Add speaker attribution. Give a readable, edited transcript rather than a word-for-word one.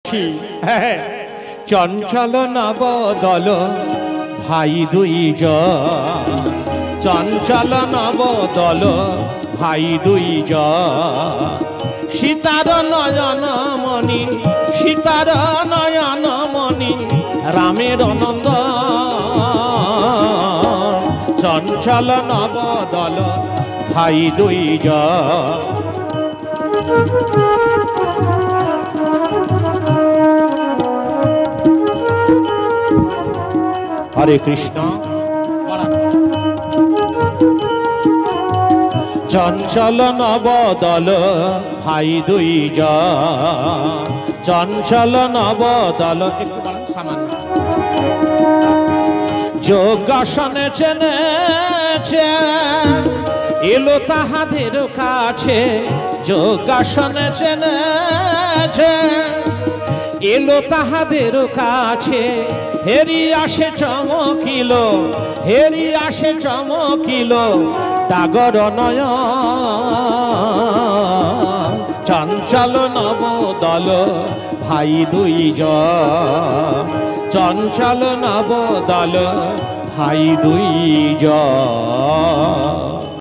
Speaker 1: হয়েছি। হ্যাঁ, চঞ্চল নবদল ভাই দুইজন, চঞ্চল নবদল ভাই দুইজন। সীতার নয়ন মণি, সীতার নয়ন মণি, রামের নন্দ। চঞ্চল নবদল ভাই দুইজন। হরে কৃষ্ণ। চঞ্চল নবদল ভাই দুইজন, চঞ্চল নবদল। একটু বাড়ান সামান্য। যোগাসনে চেনেছে এলো তাহাদের কাছে, যোগাসনে চেনেছে এলো তাহাদের কাছে। হেরি আসে চমকিল, হেরি আসে চমকিল ডাগর নয়ন। চঞ্চল নবদল ভাই দুইজন, চঞ্চল নবদল ভাই দুইজন।